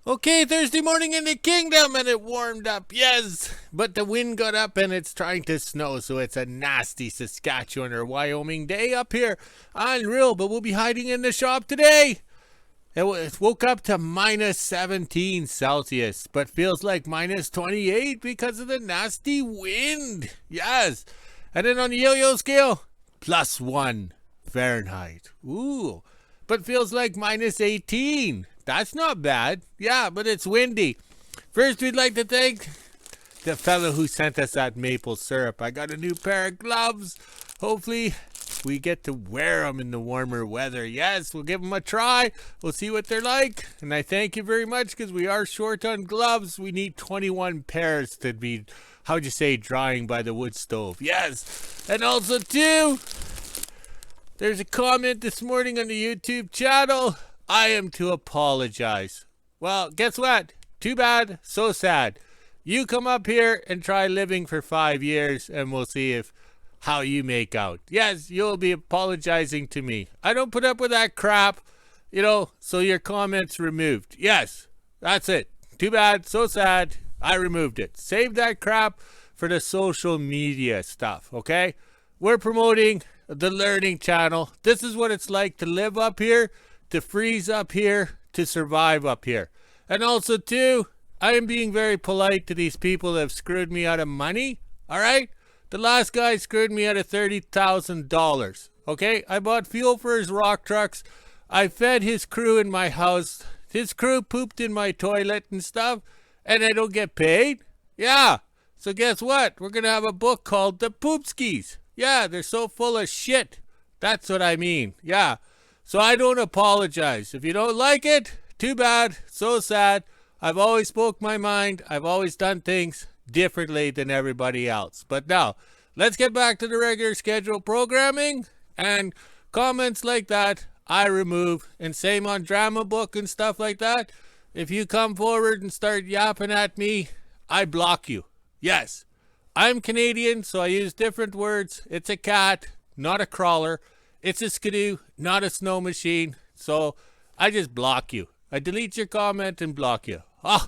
Okay, Thursday morning in the kingdom and it warmed up, yes. But the wind got up and it's trying to snow, so it's a nasty Saskatchewan or Wyoming day up here. Unreal, but we'll be hiding in the shop today. It woke up to minus 17 Celsius, but feels like minus 28 because of the nasty wind. Yes. And then on the yo-yo scale, +1 Fahrenheit. Ooh. But feels like minus 18. That's not bad. Yeah, but it's windy. First, we'd like to thank the fellow who sent us that maple syrup. I got a new pair of gloves. Hopefully, we get to wear them in the warmer weather. Yes, we'll give them a try. We'll see what they're like. And I thank you very much because we are short on gloves. We need 21 pairs to be, how'd you say, drying by the wood stove. Yes. And also, too, there's a comment this morning on the YouTube channel. I am to apologize. Well, guess what? Too bad, so sad. You come up here and try living for 5 years and we'll see if how you make out. Yes, you'll be apologizing to me. I don't put up with that crap, so your comment's removed. Yes, that's it. Too bad, so sad. I removed it. Save that crap for the social media stuff, okay? We're promoting the learning channel. This is what it's like to live up here, to freeze up here, to survive up here. And also, too, I am being very polite to these people that have screwed me out of money, all right? The last guy screwed me out of $30,000, okay? I bought fuel for his rock trucks. I fed his crew in my house. His crew pooped in my toilet and stuff, and I don't get paid? Yeah. So guess what? We're going to have a book called The Poopskis. Yeah, they're so full of shit. That's what I mean. Yeah. So I don't apologize. If you don't like it, too bad. So sad. I've always spoke my mind. I've always done things differently than everybody else. But now, let's get back to the regular schedule programming. And comments like that, I remove. And same on drama book and stuff like that. If you come forward and start yapping at me, I block you. Yes. I'm Canadian, so I use different words. It's a cat, not a crawler. It's a skidoo, not a snow machine. So I just block you. I delete your comment and block you. Oh,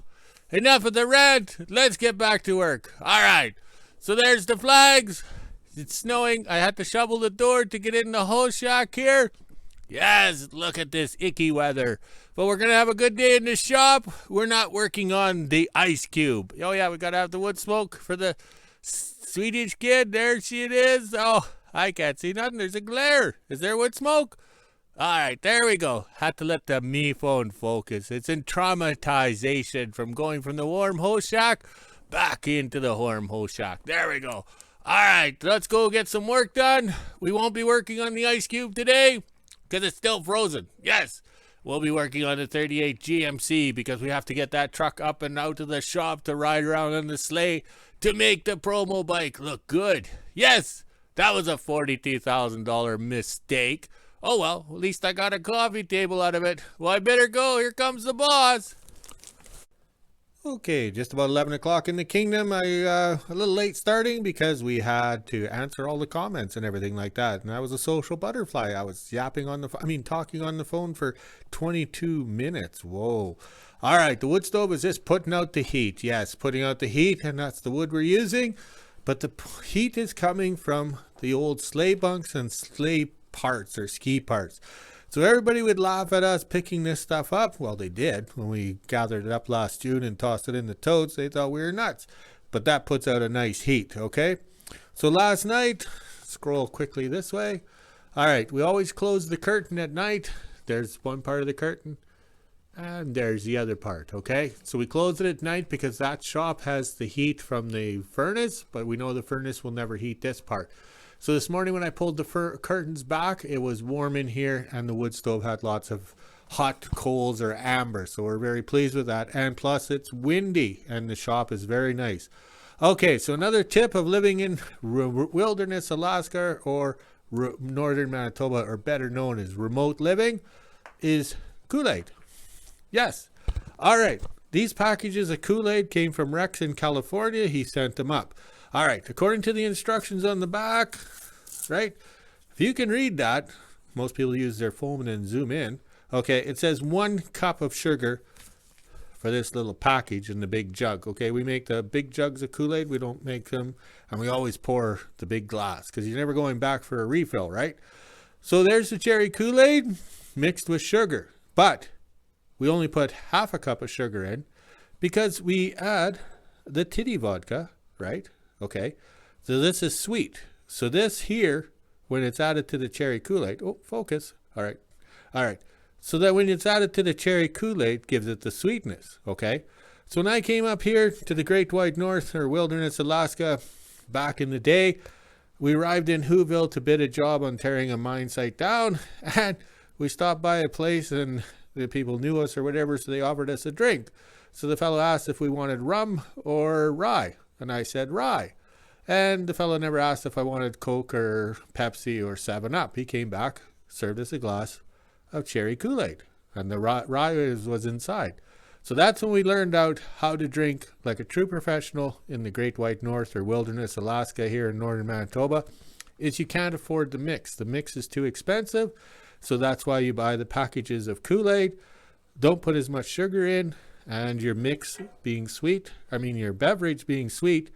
enough of the rant. Let's get back to work. All right. So there's the flags. It's snowing. I had to shovel the door to get in the whole shack here. Yes, look at this icky weather. But we're going to have a good day in the shop. We're not working on the ice cube. Oh, yeah, we got to have the wood smoke for the Swedish kid. There she is. Oh, I can't see nothing. There's a glare. Is there wood smoke? All right, there we go. Had to let the me phone focus. It's in traumatization from going from the warm hose shack back into the warm hose shack. There we go. All right, let's go get some work done. We won't be working on the ice cube today because it's still frozen. Yes, we'll be working on the 38 GMC because we have to get that truck up and out of the shop to ride around on the sleigh to make the promo bike look good. Yes, that was a $42,000 mistake. Oh well, at least I got a coffee table out of it. Well, I better go. Here comes the boss. Okay, just about 11 o'clock in the kingdom. A little late starting because we had to answer all the comments and everything like that. And I was a social butterfly. I was talking on the phone for 22 minutes. Whoa. All right, the wood stove is just putting out the heat. Yes, putting out the heat, and that's the wood we're using. But the heat is coming from the old sleigh bunks and sleigh parts or ski parts. So everybody would laugh at us picking this stuff up. Well, they did when we gathered it up last June and tossed it in the totes. They thought we were nuts. But that puts out a nice heat, okay? So last night, scroll quickly this way. All right, we always close the curtain at night. There's one part of the curtain and there's the other part, okay? So we close it at night because that shop has the heat from the furnace, but we know the furnace will never heat this part. So this morning when I pulled the curtains back, it was warm in here and the wood stove had lots of hot coals or amber. So we're very pleased with that. And plus it's windy and the shop is very nice. Okay, so another tip of living in wilderness Alaska or Northern Manitoba, or better known as remote living, is Kool-Aid. Yes. All right. These packages of Kool-Aid came from Rex in California. He sent them up. All right, according to the instructions on the back, right, if you can read that, most people use their phone and zoom in. Okay, it says 1 cup of sugar for this little package in the big jug. Okay, we make the big jugs of Kool-Aid. We don't make them, and we always pour the big glass because you're never going back for a refill, right? So there's the cherry Kool-Aid mixed with sugar, but we only put half a cup of sugar in because we add the titty vodka, right? Okay, so this is sweet. So this here, when it's added to the cherry Kool-Aid, oh, focus. All right. So that when it's added to the cherry Kool-Aid, gives it the sweetness, okay? So when I came up here to the Great White North or Wilderness, Alaska, back in the day, we arrived in WHO-ville to bid a job on tearing a mine site down, and we stopped by a place and the people knew us or whatever, so they offered us a drink. So the fellow asked if we wanted rum or rye, and I said rye. And the fellow never asked if I wanted Coke or Pepsi or 7-Up. He came back, served us a glass of cherry Kool-Aid, and the rye was inside. So that's when we learned out how to drink like a true professional in the Great White North or Wilderness, Alaska, here in Northern Manitoba, is you can't afford the mix. The mix is too expensive, so that's why you buy the packages of Kool-Aid. Don't put as much sugar in, and your mix being sweet, your beverage being sweet,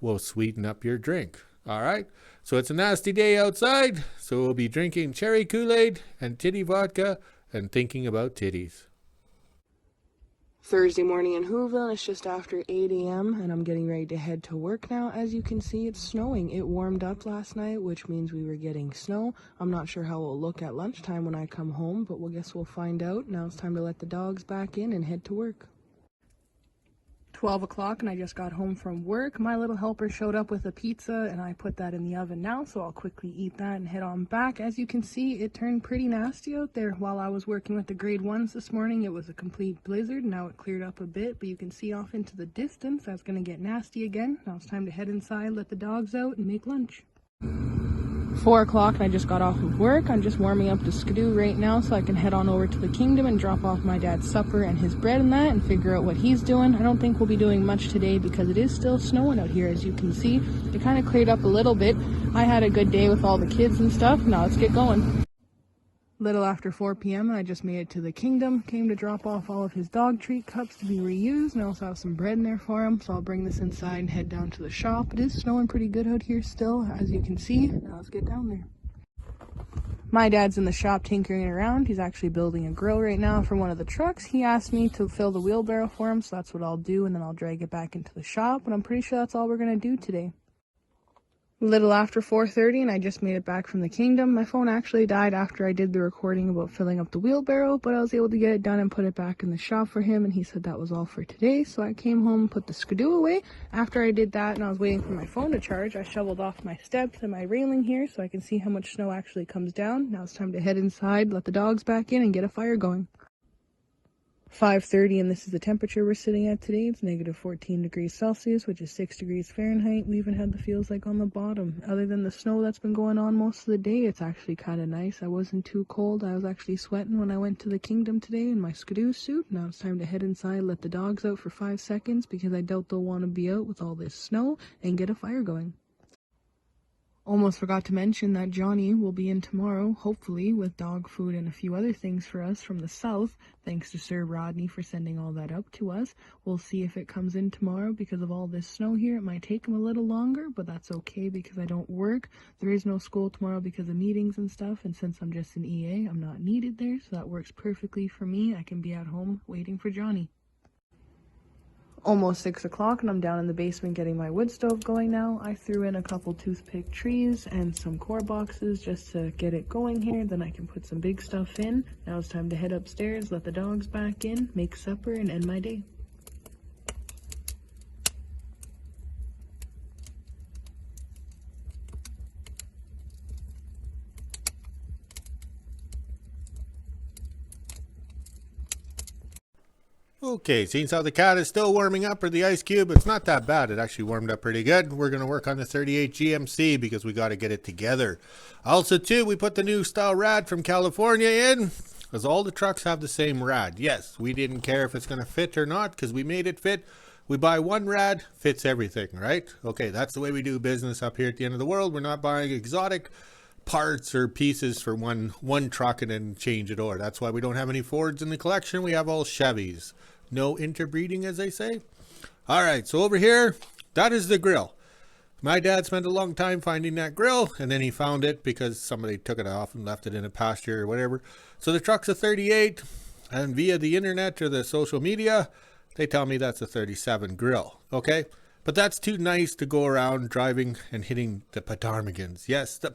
will sweeten up your drink. All right, so it's a nasty day outside, so we'll be drinking cherry Kool-Aid and titty vodka and thinking about titties. Thursday morning in WHO-ville, it's just after 8 a.m. and I'm getting ready to head to work now. As you can see, it's snowing. It warmed up last night, which means we were getting snow. I'm not sure how it'll look at lunchtime when I come home, but we'll find out. Now it's time to let the dogs back in and head to work. 12 o'clock and I just got home from work. My little helper showed up with a pizza and I put that in the oven now, so I'll quickly eat that and head on back. As you can see, it turned pretty nasty out there. While I was working with the grade 1s this morning, it was a complete blizzard. Now it cleared up a bit, but you can see off into the distance that's going to get nasty again. Now it's time to head inside, let the dogs out, and make lunch. 4 o'clock and I just got off of work. I'm just warming up the skidoo right now so I can head on over to the kingdom and drop off my dad's supper and his bread and that and figure out what he's doing. I don't think we'll be doing much today because it is still snowing out here, as you can see. It kind of cleared up a little bit. I had a good day with all the kids and stuff. Now let's get going. Little after 4 p.m. and I just made it to the kingdom. Came to drop off all of his dog treat cups to be reused, and I also have some bread in there for him, so I'll bring this inside and head down to the shop. It is snowing pretty good out here still, as you can see. Now let's get down there. My dad's in the shop tinkering around. He's actually building a grill right now for one of the trucks. He asked me to fill the wheelbarrow for him, so that's what I'll do, and then I'll drag it back into the shop, but I'm pretty sure that's all we're going to do today. Little after 4:30 and I just made it back from the kingdom. My phone actually died after I did the recording about filling up the wheelbarrow, but I was able to get it done and put it back in the shop for him, and he said that was all for today. So I came home, put the skidoo away. After I did that and I was waiting for my phone to charge, I shoveled off my steps and my railing here so I can see how much snow actually comes down. Now it's time to head inside, let the dogs back in, and get a fire going. 5:30 and this is the temperature we're sitting at today. It's negative 14 degrees Celsius, which is 6 degrees Fahrenheit. We even had the feels like on the bottom. Other than the snow that's been going on most of the day, it's actually kind of nice. I wasn't too cold. I was actually sweating when I went to the kingdom today in my skidoo suit. Now it's time to head inside, let the dogs out for 5 seconds because I doubt they'll want to be out with all this snow, and get a fire going. Almost forgot to mention that Johnny will be in tomorrow, hopefully, with dog food and a few other things for us from the south. Thanks to Sir Rodney for sending all that up to us. We'll see if it comes in tomorrow because of all this snow here. It might take him a little longer, but that's okay because I don't work. There is no school tomorrow because of meetings and stuff, and since I'm just an EA, I'm not needed there, so that works perfectly for me. I can be at home waiting for Johnny. Almost 6 o'clock and I'm down in the basement getting my wood stove going now. I threw in a couple toothpick trees and some core boxes just to get it going here. Then I can put some big stuff in. Now it's time to head upstairs, let the dogs back in, make supper, and end my day. Okay, seeing how the cat is still warming up, or the ice cube, it's not that bad. It actually warmed up pretty good. We're going to work on the 38 GMC because we got to get it together. Also, too, we put the new style rad from California in because all the trucks have the same rad. Yes, we didn't care if it's going to fit or not because we made it fit. We buy one rad, fits everything, right? Okay, that's the way we do business up here at the end of the world. We're not buying exotic parts or pieces for one truck and then change it over. That's why we don't have any Fords in the collection. We have all Chevys. No interbreeding, as they say. All right, so over here, that is the grill. My dad spent a long time finding that grill, and then he found it because somebody took it off and left it in a pasture or whatever. So the truck's a 38, and via the internet or the social media, they tell me that's a 37 grill, okay? But that's too nice to go around driving and hitting the Ptarmigans. Yes, the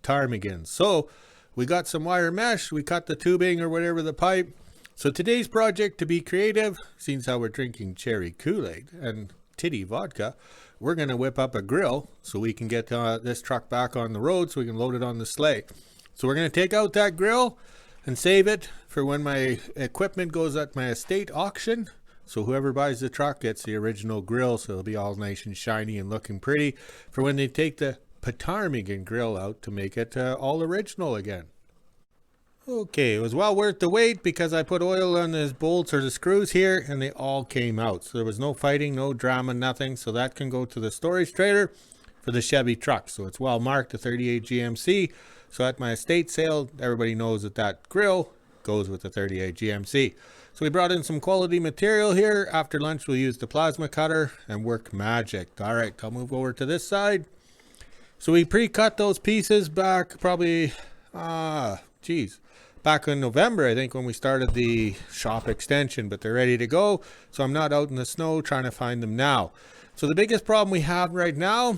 Ptarmigans. So we got some wire mesh, we cut the tubing or whatever, the pipe. So today's project, to be creative, seeing how we're drinking cherry Kool-Aid and titty vodka, we're going to whip up a grill so we can get this truck back on the road so we can load it on the sleigh. So we're going to take out that grill and save it for when my equipment goes at my estate auction. So whoever buys the truck gets the original grill, so it'll be all nice and shiny and looking pretty for when they take the Ptarmigan grill out to make it all original again. Okay, it was well worth the wait because I put oil on the bolts or the screws here and they all came out. So there was no fighting, no drama, nothing. So that can go to the storage trailer for the Chevy truck. So it's well marked, the 38 GMC. So at my estate sale, everybody knows that that grill goes with the 38 GMC. So we brought in some quality material here. After lunch, we'll use the plasma cutter and work magic. All right, I'll move over to this side. So we pre-cut those pieces back probably, back in November, I think, when we started the shop extension, but they're ready to go. So I'm not out in the snow trying to find them now. So the biggest problem we have right now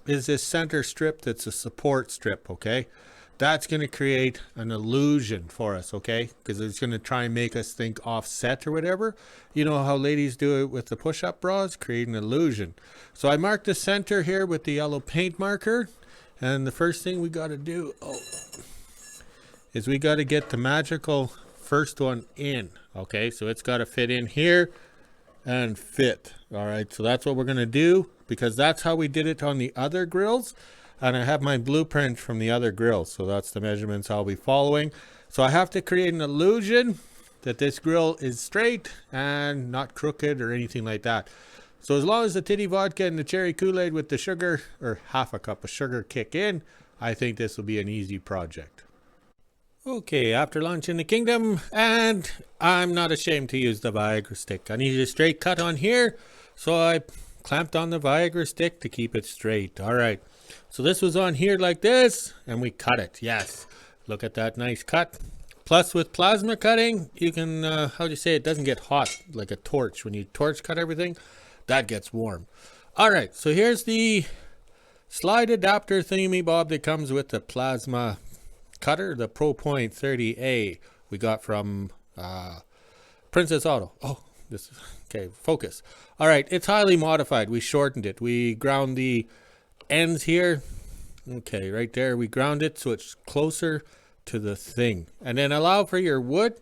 is this center strip that's a support strip, okay? That's going to create an illusion for us, okay? Because it's going to try and make us think offset or whatever. You know how ladies do it with the push-up bras? Create an illusion. So I marked the center here with the yellow paint marker. And the first thing we got to do is we got to get the magical first one in, okay? So it's got to fit in here and fit. All right, so that's what we're going to do because that's how we did it on the other grills. And I have my blueprint from the other grill, so that's the measurements I'll be following. So I have to create an illusion that this grill is straight and not crooked or anything like that. So as long as the titty vodka and the cherry Kool-Aid with the sugar, or half a cup of sugar, kick in, I think this will be an easy project. Okay, after lunch in the kingdom, and I'm not ashamed to use the Viagra stick. I needed a straight cut on here, so I clamped on the Viagra stick to keep it straight. All right. So this was on here like this, and we cut it. Yes, look at that nice cut. Plus with plasma cutting, you can, how do you say, it doesn't get hot like a torch. When you torch cut everything, that gets warm. All right, so here's the slide adapter thingy bob that comes with the plasma cutter, the ProPoint 30A we got from Princess Auto. Oh, this is, okay, focus. All right, it's highly modified. We shortened it. We ground the ends here, okay, right there, we ground it so it's closer to the thing. And then allow for your wood.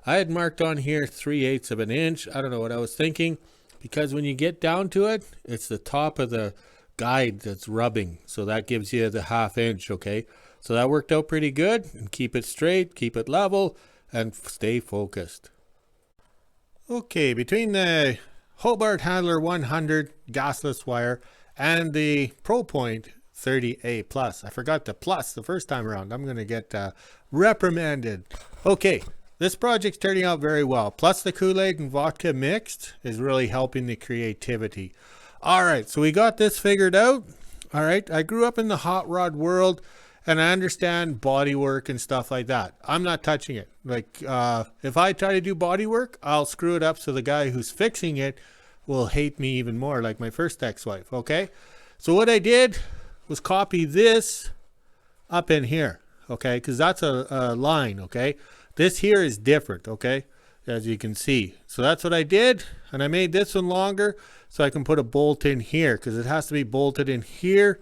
I had marked on here 3/8 of an inch. I don't know what I was thinking, because when you get down to it, it's the top of the guide that's rubbing, so that gives you the 1/2 inch. Okay, so that worked out pretty good. And keep it straight, keep it level, and stay focused. Okay, between the Hobart Handler 100 gasless wire and the ProPoint 30A plus. I forgot the plus the first time around. I'm going to get reprimanded. Okay, this project's turning out very well. Plus the Kool-Aid and vodka mixed is really helping the creativity. All right, so we got this figured out. All right, I grew up in the hot rod world and I understand body work and stuff like that. I'm not touching it. Like if I try to do body work, I'll screw it up so the guy who's fixing it will hate me even more, like my first ex-wife. Okay, so what I did was copy this up in here, okay, because that's a line. Okay, this here is different, okay, as you can see. So that's what I did, and I made this one longer so I can put a bolt in here, because it has to be bolted in here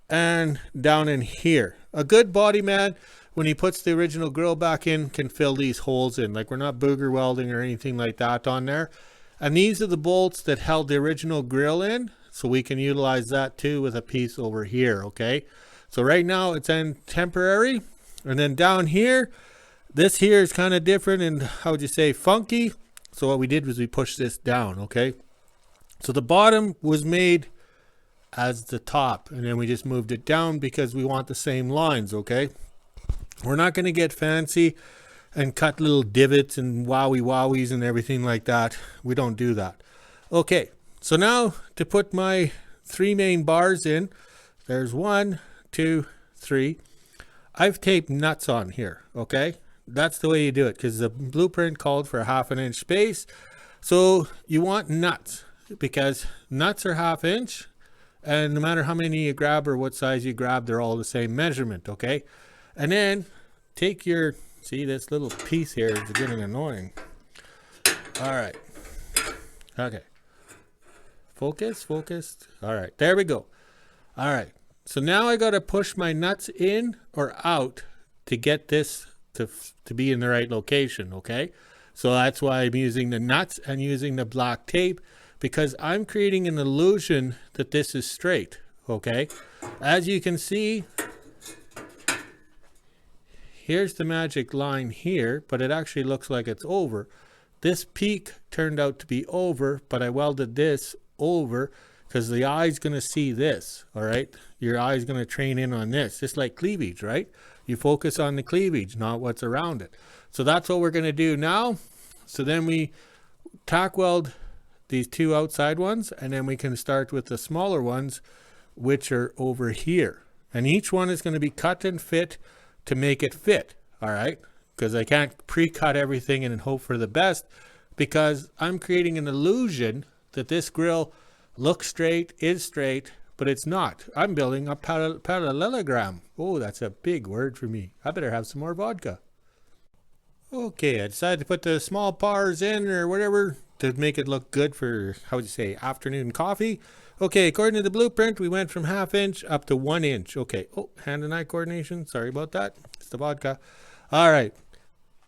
and down in here. A good body man, when he puts the original grill back in, can fill these holes in. Like, we're not booger welding or anything like that on there. And these are the bolts that held the original grill in, so we can utilize that too with a piece over here, okay? So right now it's in temporary, and then down here, this here is kind of different and, how would you say, funky. So what we did was we pushed this down, okay? So the bottom was made as the top, and then we just moved it down because we want the same lines, okay? We're not going to get fancy and cut little divots and wowies and everything like that. We don't do that. Okay, so now to put my 3 main bars in, there's 1, 2, 3. I've taped nuts on here, okay? That's the way you do it, because the blueprint called for a 1/2 inch space. So you want nuts, because nuts are 1/2 inch, and no matter how many you grab or what size you grab, they're all the same measurement, okay? And then take your, see this little piece here is getting annoying. All right, okay. Focus. All right, there we go. All right, so now I got to push my nuts in or out to get this to be in the right location, okay? So that's why I'm using the nuts and using the black tape, because I'm creating an illusion that this is straight, okay? As you can see, here's the magic line here, but it actually looks like it's over. This peak turned out to be over, but I welded this over because the eye's going to see this, all right? Your eye's going to train in on this, just like cleavage, right? You focus on the cleavage, not what's around it. So that's what we're going to do now. So then we tack weld these 2 outside ones, and then we can start with the smaller ones, which are over here. And each one is going to be cut and fit to make it fit, all right? Because I can't pre-cut everything and hope for the best, because I'm creating an illusion that this grill looks straight, is straight, but it's not. I'm building a parallelogram. Oh, that's a big word for me. I better have some more vodka. Okay, I decided to put the small bars in or whatever to make it look good for, how would you say, afternoon coffee. Okay, according to the blueprint, we went from 1/2 inch up to 1 inch. Okay, oh, hand and eye coordination. Sorry about that. It's the vodka. All right,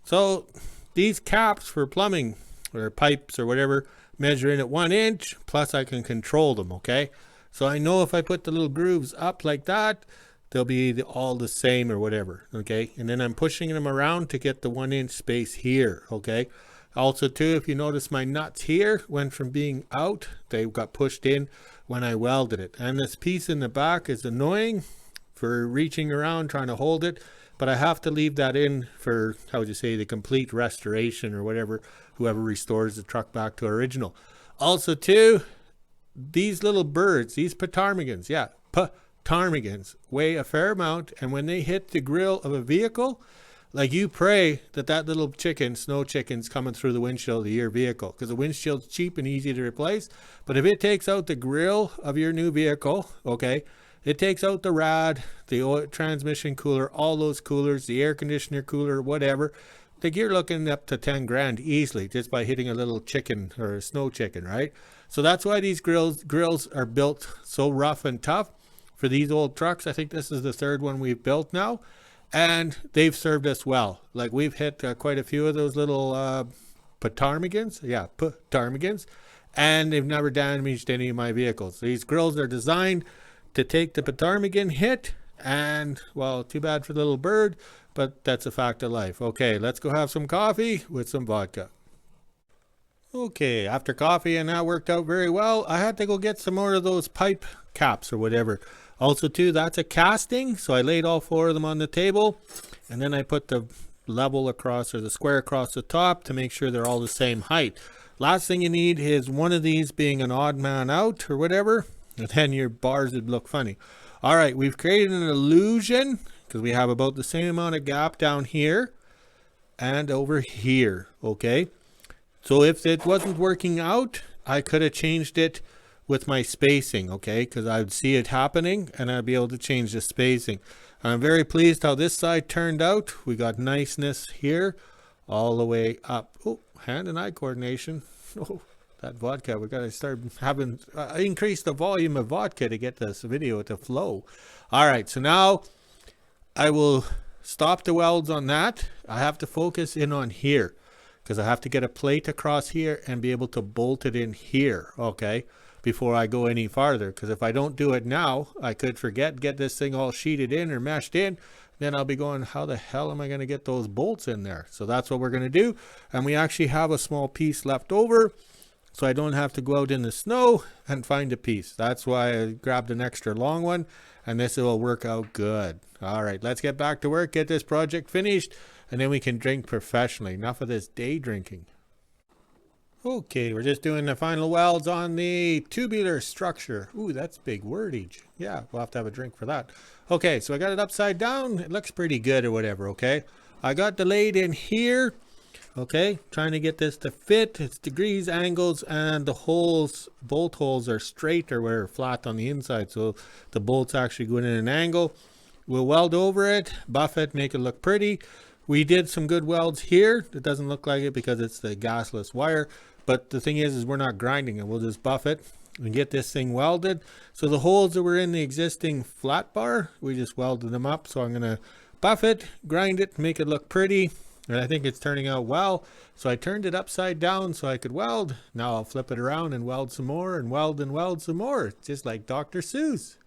so these caps for plumbing or pipes or whatever measure in at 1 inch, plus I can control them, okay? So I know if I put the little grooves up like that, they'll be all the same or whatever, okay? And then I'm pushing them around to get the 1 inch space here, okay? Also too, if you notice, my nuts here went from being out, they got pushed in when I welded it. And this piece in the back is annoying for reaching around trying to hold it, but I have to leave that in for, how would you say, the complete restoration or whatever, whoever restores the truck back to original. Also too, these little birds, these ptarmigans, yeah, ptarmigans weigh a fair amount, and when they hit the grill of a vehicle, like, you pray that that little chicken, snow chicken's coming through the windshield of your vehicle, because the windshield's cheap and easy to replace. But if it takes out the grill of your new vehicle, okay, it takes out the rad, the oil, transmission cooler, all those coolers, the air conditioner cooler, whatever, like, you're looking up to 10 grand easily just by hitting a little chicken or a snow chicken, right? So that's why these grills are built so rough and tough for these old trucks. I think this is the 3rd one we've built now, and they've served us well. Like, we've hit quite a few of those little ptarmigans, yeah, ptarmigans, and they've never damaged any of my vehicles. These grills are designed to take the ptarmigan hit, and, well, too bad for the little bird, but that's a fact of life. Okay, let's go have some coffee with some vodka. Okay, after coffee and that worked out very well, I had to go get some more of those pipe caps or whatever. Also too, that's a casting, so I laid all 4 of them on the table, and then I put the level across, or the square across the top, to make sure they're all the same height. Last thing you need is one of these being an odd man out or whatever, and then your bars would look funny. All right, we've created an illusion because we have about the same amount of gap down here and over here, okay? So if it wasn't working out, I could have changed it with my spacing, okay? Because I would see it happening and I'd be able to change the spacing. I'm very pleased how this side turned out. We got niceness here all the way up. Oh, hand and eye coordination. Oh, that vodka, we got to start having, increase the volume of vodka to get this video to flow. All right, so now I will stop the welds on that. I have to focus in on here, because I have to get a plate across here and be able to bolt it in here, okay, before I go any farther. Because if I don't do it now, I could forget, get this thing all sheeted in or meshed in, then I'll be going, how the hell am I going to get those bolts in there? So that's what we're going to do. And we actually have a small piece left over, so I don't have to go out in the snow and find a piece. That's why I grabbed an extra long one, and this will work out good. All right, let's get back to work, get this project finished, and then we can drink professionally. Enough of this day drinking. Okay, we're just doing the final welds on the tubular structure. Ooh, that's big wordage. Yeah, we'll have to have a drink for that. Okay, so I got it upside down. It looks pretty good or whatever, okay? I got delayed in here. Okay, trying to get this to fit. It's degrees, angles, and the holes, bolt holes are straight or where flat on the inside. So the bolts actually go in an angle. We'll weld over it, buff it, make it look pretty. We did some good welds here. It doesn't look like it because it's the gasless wire. But the thing is we're not grinding it. We'll just buff it and get this thing welded. So the holes that were in the existing flat bar, we just welded them up. So I'm going to buff it, grind it, make it look pretty. And I think it's turning out well. So I turned it upside down so I could weld. Now I'll flip it around and weld some more and weld some more. Just like Dr. Seuss.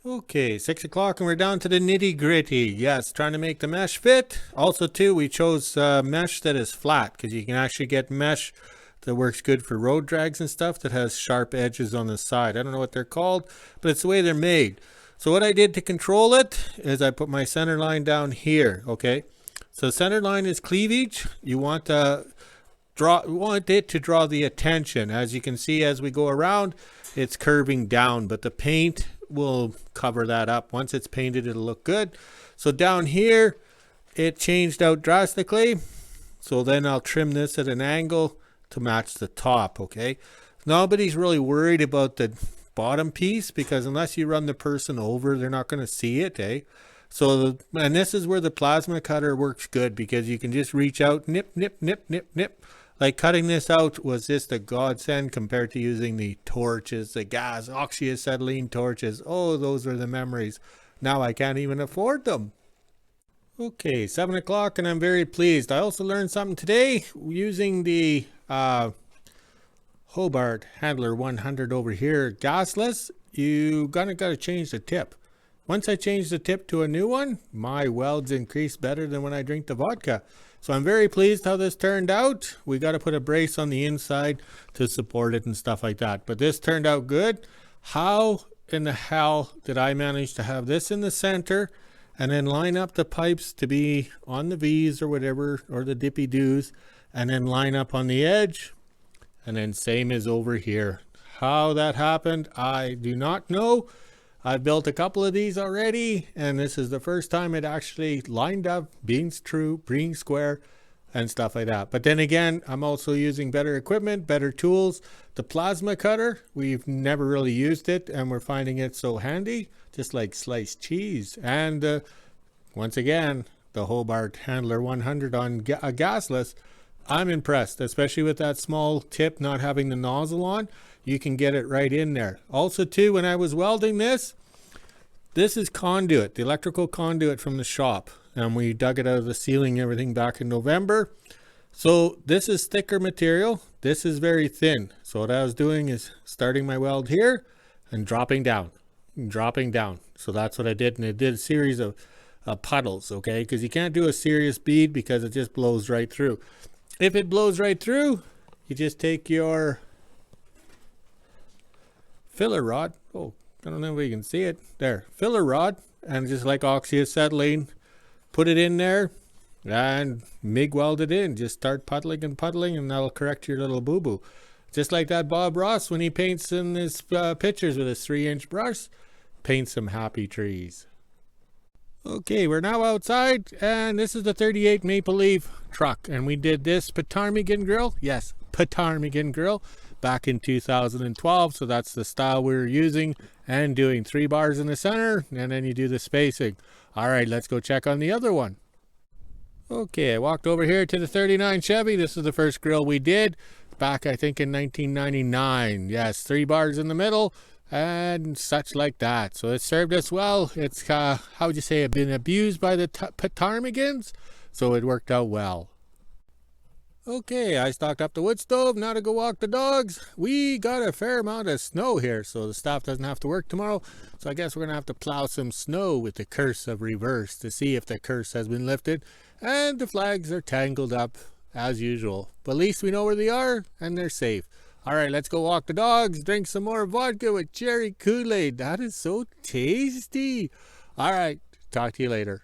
Okay, 6 o'clock and we're down to the nitty gritty. Yes, trying to make the mesh fit. Also too, we chose mesh that is flat because you can actually get mesh that works good for road drags and stuff that has sharp edges on the side. I don't know what they're called, but it's the way they're made. So what I did to control it is I put my center line down here, okay? So center line is cleavage. You want it to draw the attention. As you can see, as we go around, it's curving down, but the paint will cover that up. Once it's painted, it'll look good. So down here, it changed out drastically. So then I'll trim this at an angle to match the top, okay? Nobody's really worried about the bottom piece because unless you run the person over, they're not going to see it, eh? So, and this is where the plasma cutter works good because you can just reach out, nip, nip, nip, nip, nip. Like cutting this out was just a godsend compared to using the torches, the gas, oxyacetylene torches. Oh, those were the memories. Now I can't even afford them. Okay, 7 o'clock and I'm very pleased. I also learned something today using the Hobart Handler 100 over here, gasless. You got to change the tip. Once I change the tip to a new one, my welds increase better than when I drink the vodka. So I'm very pleased how this turned out. We got to put a brace on the inside to support it and stuff like that. But this turned out good. How in the hell did I manage to have this in the center and then line up the pipes to be on the V's or whatever, or the dippy doos, and then line up on the edge? And then same as over here. How that happened, I do not know. I've built a couple of these already, and this is the first time it actually lined up, being true, being square, and stuff like that. But then again, I'm also using better equipment, better tools. The plasma cutter, we've never really used it, and we're finding it so handy, just like sliced cheese. And once again, the Hobart Handler 100 on a gasless, I'm impressed, especially with that small tip not having the nozzle on. You can get it right in there. Also too, when I was welding this is conduit, the electrical conduit from the shop. And we dug it out of the ceiling, everything back in November. So this is thicker material. This is very thin. So what I was doing is starting my weld here and dropping down. So that's what I did. And I did a series of puddles, okay? Because you can't do a serious bead because it just blows right through. If it blows right through, you just take your filler rod. Oh, I don't know if you can see it. There, filler rod, and just like oxyacetylene, put it in there and MIG weld it in. Just start puddling and that'll correct your little boo-boo. Just like that Bob Ross when he paints in his pictures with his 3-inch brush, paints some happy trees. Okay, we're now outside, and this is the 38 Maple Leaf truck, and we did this Ptarmigan grill. Yes, Ptarmigan grill back in 2012. So that's the style we were using, and doing 3 bars in the center, and then you do the spacing. All right, let's go check on the other one. Okay, I walked over here to the 39 Chevy. This is the first grill we did back, I think, in 1999. Yes, 3 bars in the middle and such like that. So it served us well. It's how would you say, it been abused by the Ptarmigans, so it worked out well. Okay, I stocked up the wood stove. Now to go walk the dogs. We got a fair amount of snow here, so the staff doesn't have to work tomorrow. So I guess we're gonna have to plow some snow with the curse of reverse to see if the curse has been lifted. And the flags are tangled up as usual, but at least we know where they are and they're safe. All right, let's go walk the dogs, drink some more vodka with cherry Kool-Aid. That is so tasty. All right, talk to you later.